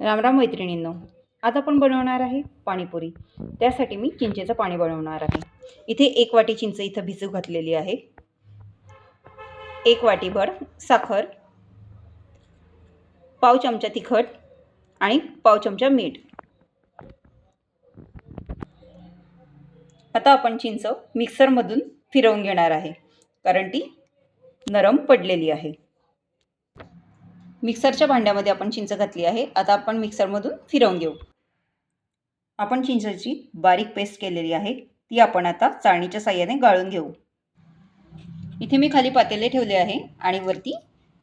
रामराम मैत्रिणींनो, आज आपण बनवणार आहे पाणीपुरी। त्यासाठी मी चिंचेचं पाणी बनवणार आहे। इथे 1 वाटी चिंच इथे भिजू घातलेली आहे। 1 वाटीभर साखर, पाव चमचा तिखट आणि पाव चमचा मीठ। आता आपण चिंच मिक्सरमधून फिरवून घेणार आहे, कारण ती नरम पडलेली आहे। मिक्सरच्या भांड्यामध्ये आपण चिंच घातली आहे। आता आपण मिक्सरमधून फिरवून घेऊ। आपण चिंचेची बारीक पेस्ट केलेली आहे, ती आपण आता चाळणीच्या साहाय्याने गाळून घेऊ। इथे मी खाली पातेले ठेवले आहे आणि वरती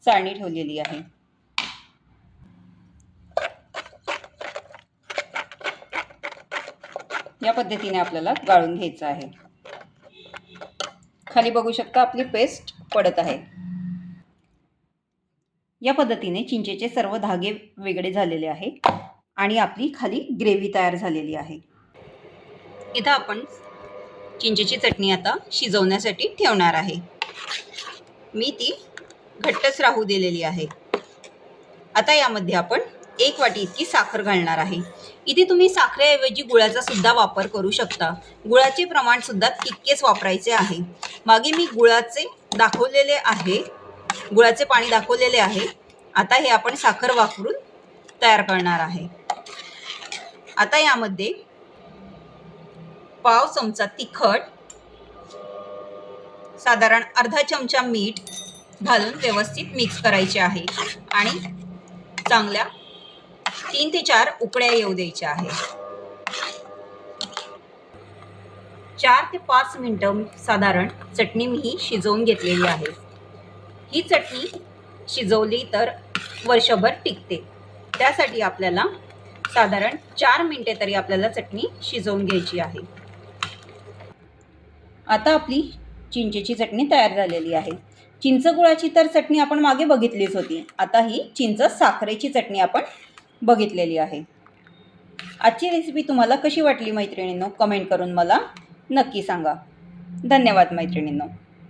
चाळणी ठेवलेली आहे। या पद्धतीने आपल्याला गाळून घ्यायचं आहे। खाली बघू शकता आपली पेस्ट पडत आहे। या पद्धतीने चिंचेचे सर्व धागे वेगळे झालेले आहे आणि आपली खाली ग्रेव्ही तयार झालेली आहे। इथं आपण चिंचेची चटणी आता शिजवण्यासाठी ठेवणार आहे। मी ती घट्टच राहू दिलेली आहे। आता यामध्ये आपण 1 वाटी इतकी साखर घालणार आहे। इथे तुम्ही साखरेऐवजी गुळाचा सुद्धा वापर करू शकता। गुळाचे प्रमाण सुद्धा तितकेच वापरायचे आहे। मागे मी गुळाचे दाखवलेले आहे, गुळाचे पाणी दाखवलेले आहे। आता हे आपण साखर वापरून तयार करणार आहे। आता यामध्ये पाव चमचा तिखट, साधारण अर्धा चमचा मीठ घालून व्यवस्थित मिक्स करायचे आहे आणि चांगल्या 3 ते 4 उकळ्या येऊ द्यायच्या आहे। 4 ते 5 मिनिटं साधारण चटणी मी शिजवून घेतलेली आहे। ही चटणी शिजवली तर वर्षभर टिकते, त्यासाठी आपल्याला साधारण 4 मिनिटे तरी आपल्याला चटणी शिजवून घ्यायची आहे। आता आपली चिंचेची चटणी तयार झालेली आहे। चिंच गुळाची तर चटणी आपण मागे बघितलीच होती। आता ही चिंच साखरेची चटणी आपण बघितलेली आहे। आजची रेसिपी तुम्हाला कशी वाटली मैत्रिणींनो, कमेंट करून मला नक्की सांगा। धन्यवाद मैत्रिणींनो।